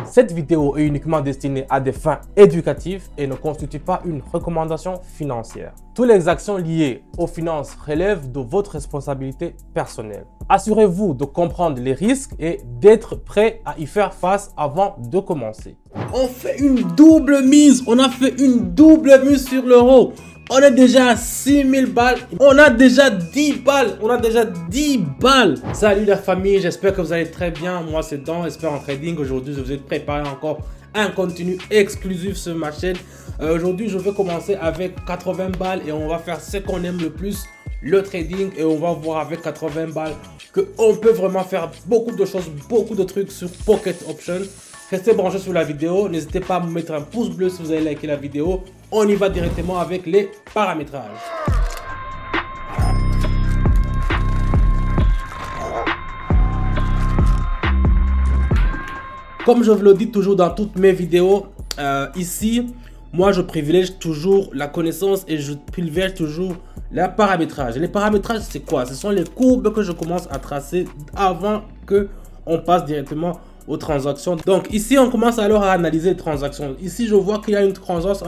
Cette vidéo est uniquement destinée à des fins éducatives et ne constitue pas une recommandation financière. Toutes les actions liées aux finances relèvent de votre responsabilité personnelle. Assurez-vous de comprendre les risques et d'être prêt à y faire face avant de commencer. On fait une double mise, on a fait une double mise sur l'euro. On est déjà à 6000 balles. On a déjà 10 balles. On a déjà 10 balles. Salut la famille, j'espère que vous allez très bien. Moi c'est Dan, expert en trading. Aujourd'hui, je vous ai préparé encore un contenu exclusif sur ma chaîne. Aujourd'hui, je vais commencer avec 80 balles et on va faire ce qu'on aime le plus, le trading. Et on va voir avec 80 balles qu'on peut vraiment faire beaucoup de choses, beaucoup de trucs sur Pocket Option. Restez branchés sur la vidéo. N'hésitez pas à me mettre un pouce bleu si vous avez liké la vidéo. On y va directement avec les paramétrages. Comme je vous le dis toujours dans toutes mes vidéos, ici, moi je privilège toujours la connaissance et je privilège toujours le paramétrage. Les paramétrages, c'est quoi? Ce sont les courbes que je commence à tracer avant que on passe directement aux transactions. Donc ici, on commence alors à analyser les transactions. Ici, je vois qu'il y a une transaction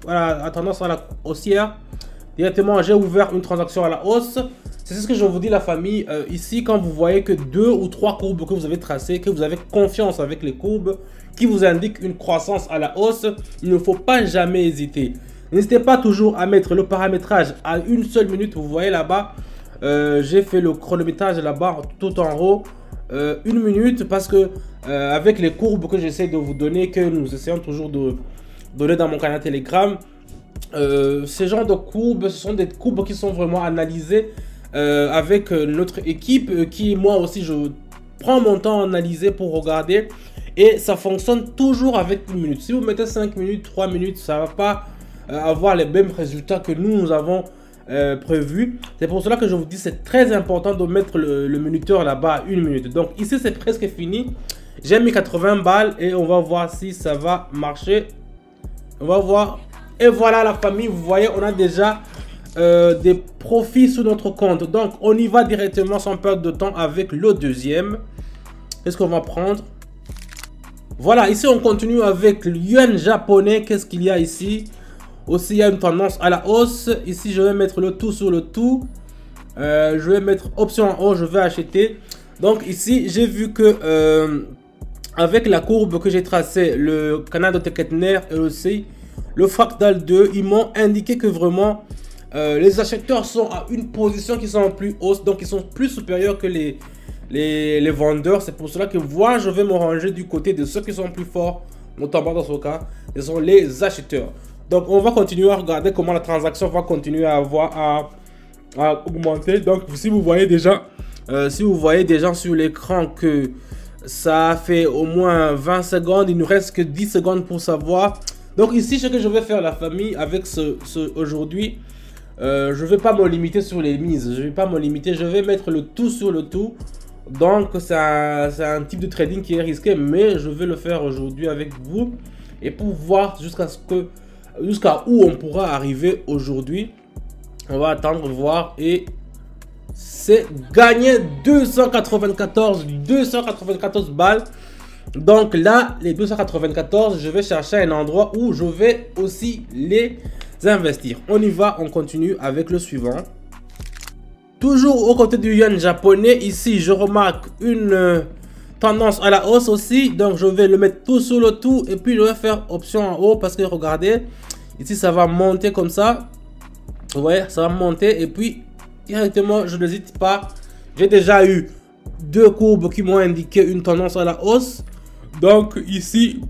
à tendance à la haussière. Directement, j'ai ouvert une transaction à la hausse. C'est ce que je vous dis la famille. Ici, quand vous voyez que 2 ou 3 courbes que vous avez tracées, que vous avez confiance avec les courbes, qui vous indiquent une croissance à la hausse, il ne faut pas jamais hésiter. N'hésitez pas toujours à mettre le paramétrage à une seule minute. Vous voyez là-bas, j'ai fait le chronométrage là-bas tout en haut. 1 minute parce que avec les courbes que j'essaie de vous donner, que nous essayons toujours de donner dans mon canal Telegram, ces genres de courbes, ce sont des courbes qui sont vraiment analysées avec notre équipe, qui moi aussi je prends mon temps à analyser pour regarder, et ça fonctionne toujours avec 1 minute. Si vous mettez 5 minutes, 3 minutes, ça va pas avoir les mêmes résultats que nous avons prévu. C'est pour cela que je vous dis c'est très important de mettre le minuteur là-bas à 1 minute. Donc ici c'est presque fini. J'ai mis 80 balles et on va voir si ça va marcher. On va voir. Et voilà la famille, vous voyez, on a déjà des profits sur notre compte. Donc on y va directement sans perdre de temps avec le deuxième. Qu'est-ce qu'on va prendre? Voilà, ici on continue avec le yuan japonais. Qu'est-ce qu'il y a ici? Aussi, il y a une tendance à la hausse. Ici, je vais mettre le tout sur le tout. Je vais mettre option en haut, je vais acheter. Donc ici, j'ai vu que avec la courbe que j'ai tracée, le canal de Teketner et aussi le fractal 2, ils m'ont indiqué que vraiment les acheteurs sont à une position qui sont en plus hausse. Donc ils sont plus supérieurs que les vendeurs. C'est pour cela que moi, je vais me ranger du côté de ceux qui sont plus forts, notamment dans ce cas, ce sont les acheteurs. Donc on va continuer à regarder comment la transaction va continuer à augmenter. Donc si vous voyez déjà sur l'écran que ça fait au moins 20 secondes, il nous reste que 10 secondes pour savoir. Donc ici ce que je vais faire la famille avec aujourd'hui, je vais pas me limiter sur les mises, je vais mettre le tout sur le tout. Donc c'est un type de trading qui est risqué, mais je vais le faire aujourd'hui avec vous et pour voir jusqu'à où on pourra arriver aujourd'hui. On va attendre voir et c'est gagné 294 balles. Donc là, les 294, je vais chercher un endroit où je vais aussi les investir. On y va, on continue avec le suivant. Toujours au côté du yuan japonais, ici je remarque une tendance à la hausse aussi, donc je vais le mettre tout sur le tout et puis je vais faire option en haut parce que regardez, ici ça va monter comme ça. Vous voyez, ça va monter et puis directement je n'hésite pas. J'ai déjà eu 2 courbes qui m'ont indiqué une tendance à la hausse. Donc ici,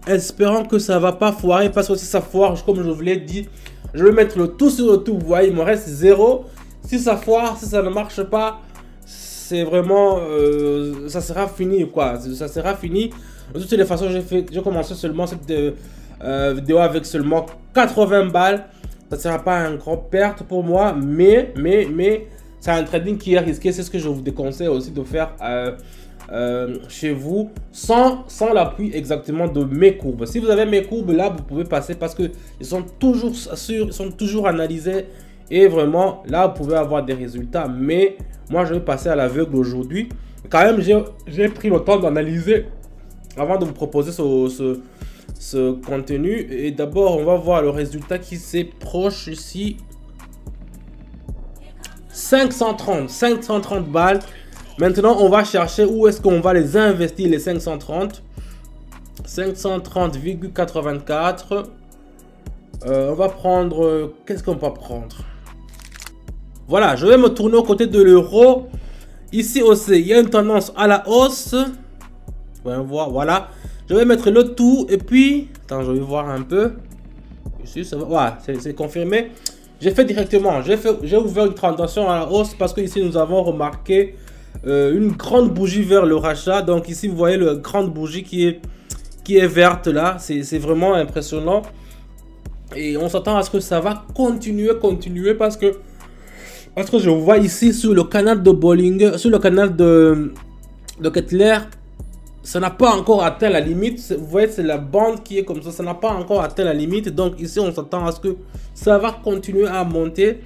espérons que ça va pas foirer parce que si ça foire, comme je vous l'ai dit, je vais mettre le tout sur le tout. Vous voyez, il me reste 0. Si ça foire, si ça ne marche pas, c'est vraiment ça sera fini quoi, ça sera fini. De toutes les façons, j'ai commencé seulement cette vidéo avec seulement 80 balles. Ça ne sera pas une grande perte pour moi, mais c'est un trading qui est risqué. C'est ce que je vous déconseille aussi de faire chez vous sans l'appui exactement de mes courbes. Si vous avez mes courbes là, vous pouvez passer parce que ils sont toujours sûrs, ils sont toujours analysés et vraiment là vous pouvez avoir des résultats. Mais moi je vais passer à l'aveugle aujourd'hui. Quand même j'ai pris le temps d'analyser avant de vous proposer ce contenu. Et d'abord, on va voir le résultat qui s'est proche ici. 530 balles. Maintenant, on va chercher où est-ce qu'on va les investir, les 530. 530,84. On va prendre... Qu'est-ce qu'on va prendre? Voilà, je vais me tourner aux côtés de l'euro. Ici aussi, il y a une tendance à la hausse. On va voir, voilà. Je vais mettre le tout et puis... Attends, je vais voir un peu. Ici, ça va. Voilà, c'est confirmé. J'ai fait directement. J'ai ouvert une transaction à la hausse parce que ici, nous avons remarqué une grande bougie vers le rachat. Donc ici, vous voyez la grande bougie qui est verte là. C'est vraiment impressionnant. Et on s'attend à ce que ça va continuer parce que je vois ici sur le canal de Bollinger, sur le canal de Kettler, ça n'a pas encore atteint la limite. Vous voyez, c'est la bande qui est comme ça. Ça n'a pas encore atteint la limite. Donc ici, on s'attend à ce que ça va continuer à monter.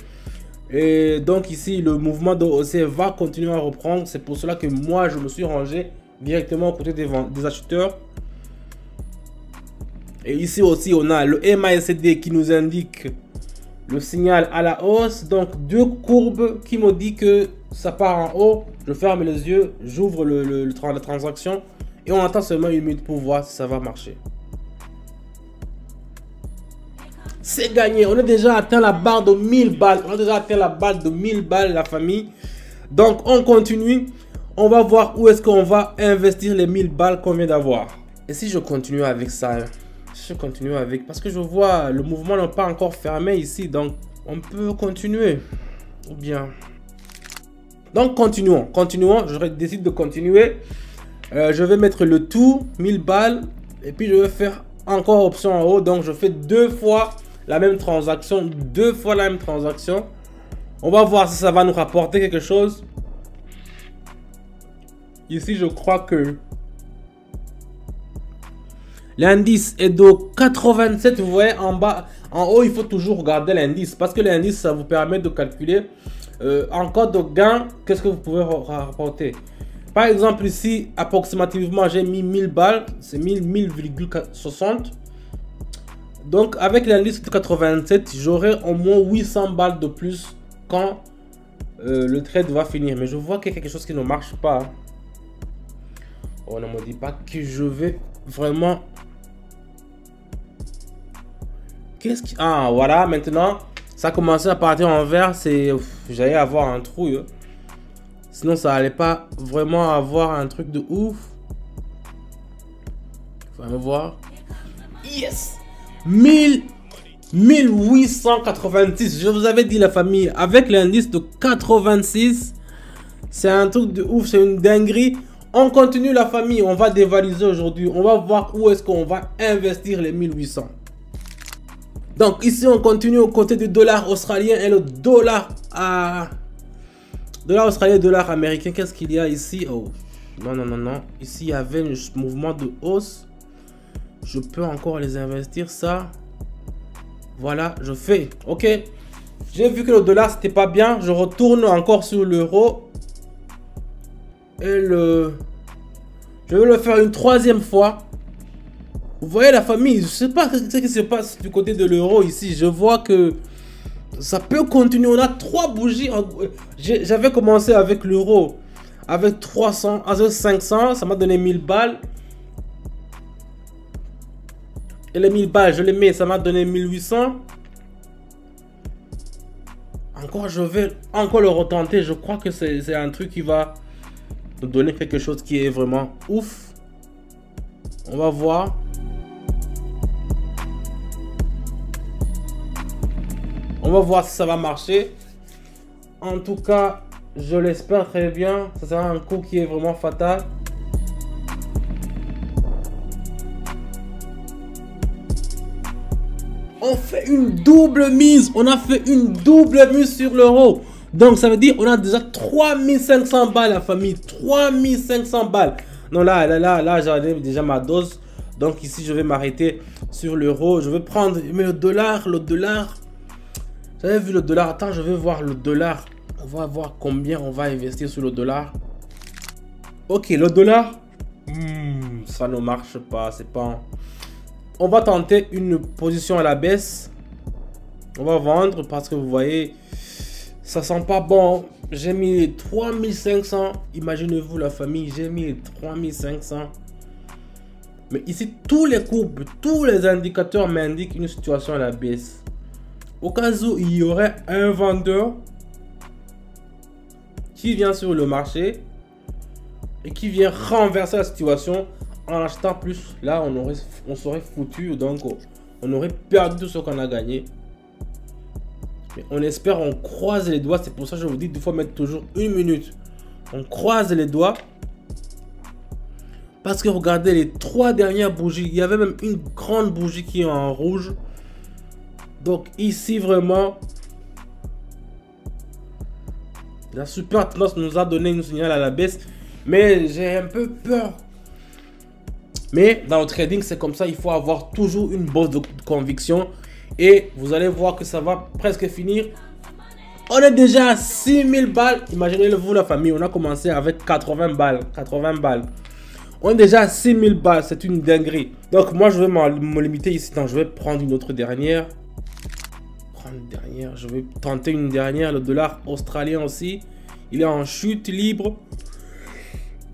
Et donc ici, le mouvement de haussier va continuer à reprendre. C'est pour cela que moi, je me suis rangé directement aux côtés des acheteurs. Et ici aussi, on a le MACD qui nous indique le signal à la hausse. Donc, deux courbes qui me disent que ça part en haut. Je ferme les yeux, j'ouvre la transaction. Et on attend seulement une minute pour voir si ça va marcher. C'est gagné. On a déjà atteint la barre de 1000 balles. On a déjà atteint la barre de 1000 balles, la famille. Donc, on continue. On va voir où est-ce qu'on va investir les 1000 balles qu'on vient d'avoir. Et si je continue avec ça, je continue avec... Parce que je vois le mouvement n'est pas encore fermé ici. Donc, on peut continuer. Ou bien... Donc, continuons. Je décide de continuer. Je vais mettre le tout, 1000 balles. Et puis, je vais faire encore option en haut. Donc, je fais deux fois la même transaction. On va voir si ça va nous rapporter quelque chose. Ici, je crois que l'indice est de 87. Vous voyez, en bas, en haut, il faut toujours regarder l'indice. Parce que l'indice, ça vous permet de calculer en cas de gain, qu'est-ce que vous pouvez rapporter. Par exemple, ici, approximativement, j'ai mis 1000 balles. C'est 1000,60. Donc, avec l'indice de 87, j'aurai au moins 800 balles de plus quand le trade va finir. Mais je vois qu'il y a quelque chose qui ne marche pas. On ne me dit pas que je vais vraiment... Qu'est-ce qui... Ah, voilà, maintenant, ça a commencé à partir en vert. J'allais avoir un trou. Sinon, ça allait pas vraiment avoir un truc de ouf. Faut me voir. Yes! 1886. Je vous avais dit, la famille, avec l'indice de 86, c'est un truc de ouf, c'est une dinguerie. On continue, la famille, on va dévaliser aujourd'hui. On va voir où est-ce qu'on va investir les 1800. Donc ici, on continue aux côtés du dollar australien et le dollar dollar australien, dollar américain. Qu'est-ce qu'il y a ici? Oh, non. Ici, il y avait un mouvement de hausse. Je peux encore les investir, ça. Voilà, je fais. Ok. J'ai vu que le dollar, c'était pas bien. Je retourne encore sur l'euro. Et je vais le faire une troisième fois. Vous voyez, la famille, je sais pas ce qui se passe du côté de l'euro ici. Je vois que ça peut continuer. On a 3 bougies. J'avais commencé avec l'euro. Avec 300, avec 500. Ça m'a donné 1000 balles. Et les 1000 balles, je les mets. Ça m'a donné 1800. Encore, je vais encore le retenter. Je crois que c'est un truc qui va nous donner quelque chose qui est vraiment ouf. On va voir. On va voir si ça va marcher. En tout cas, je l'espère très bien. Ça sera un coup qui est vraiment fatal. On fait une double mise. On a fait une double mise sur l'euro. Donc ça veut dire on a déjà 3500 balles, la famille. 3500 balles. Non, là j'ai déjà ma dose. Donc ici je vais m'arrêter sur l'euro. Je vais prendre, mais le dollar. J'avais vu le dollar. Attends, je vais voir le dollar. On va voir combien on va investir sur le dollar. Ok, le dollar. ça ne marche pas. C'est pas... On va tenter une position à la baisse. On va vendre parce que vous voyez, ça sent pas bon. J'ai mis 3500. Imaginez-vous la famille, j'ai mis 3500. Mais ici, tous les courbes, tous les indicateurs m'indiquent une situation à la baisse. Au cas où il y aurait un vendeur qui vient sur le marché et qui vient renverser la situation en achetant plus, là on serait foutu, donc on aurait perdu tout ce qu'on a gagné. Mais on espère, on croise les doigts. C'est pour ça que je vous dis qu'il faut mettre toujours 1 minute. On croise les doigts. Parce que regardez les 3 dernières bougies. Il y avait même une grande bougie qui est en rouge. Donc ici vraiment, la super tendance nous a donné une signal à la baisse. Mais j'ai un peu peur. Mais dans le trading, c'est comme ça. Il faut avoir toujours une bosse de conviction. Et vous allez voir que ça va presque finir. On est déjà à 6000 balles. Imaginez-vous la famille. On a commencé avec 80 balles. 80 balles. On est déjà à 6000 balles. C'est une dinguerie. Donc moi, je vais me limiter ici. Donc, je vais prendre une autre dernière. Je vais tenter une dernière. Le dollar australien aussi. Il est en chute libre.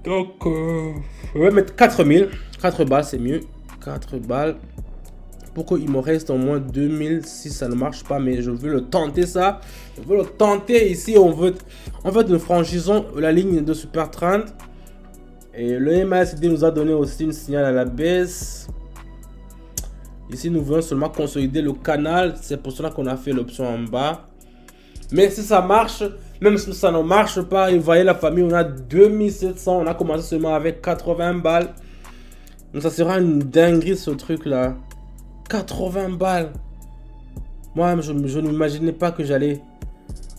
Donc, je vais mettre 4000. 4 balles, c'est mieux. 4 balles. Pour qu'il me reste au moins 2000 si ça ne marche pas. Mais je veux le tenter ça. Je veux le tenter ici. En fait, nous franchissons la ligne de Super Trend. Et le MACD nous a donné aussi une signal à la baisse. Ici, nous voulons seulement consolider le canal. C'est pour cela qu'on a fait l'option en bas. Mais si ça marche, même si ça ne marche pas, vous voyez la famille, on a 2700. On a commencé seulement avec 80 balles. Donc ça sera une dinguerie ce truc là. 80 balles. Moi, je n'imaginais pas que j'allais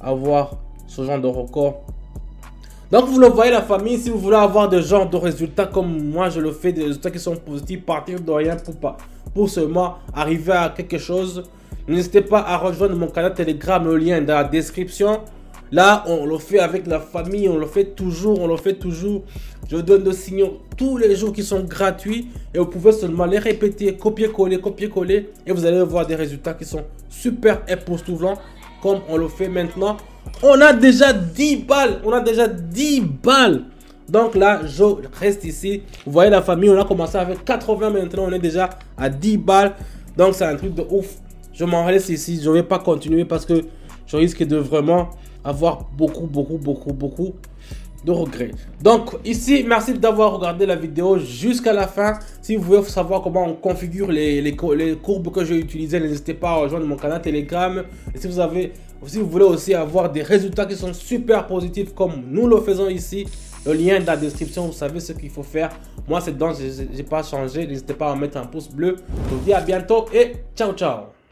avoir ce genre de record. Donc vous le voyez la famille, si vous voulez avoir des genres de résultats comme moi je le fais, des résultats qui sont positifs, partir de rien pour seulement arriver à quelque chose, n'hésitez pas à rejoindre mon canal Telegram, le lien est dans la description. Là on le fait avec la famille, on le fait toujours, Je donne des signaux tous les jours qui sont gratuits et vous pouvez seulement les répéter, copier-coller et vous allez voir des résultats qui sont super époustouflants comme on le fait maintenant. On a déjà 10 balles. Donc là, je reste ici. Vous voyez la famille, on a commencé avec 80. Maintenant, on est déjà à 10 balles. Donc, c'est un truc de ouf. Je m'en reste ici. Je ne vais pas continuer parce que je risque de vraiment avoir beaucoup de regrets. Donc, ici, merci d'avoir regardé la vidéo jusqu'à la fin. Si vous voulez savoir comment on configure les courbes que j'ai utilisées, n'hésitez pas à rejoindre mon canal Telegram. Et si vous voulez aussi avoir des résultats qui sont super positifs comme nous le faisons ici, le lien dans la description, vous savez ce qu'il faut faire. Moi, c'est donc, je n'ai pas changé. N'hésitez pas à mettre un pouce bleu. Je vous dis à bientôt et ciao.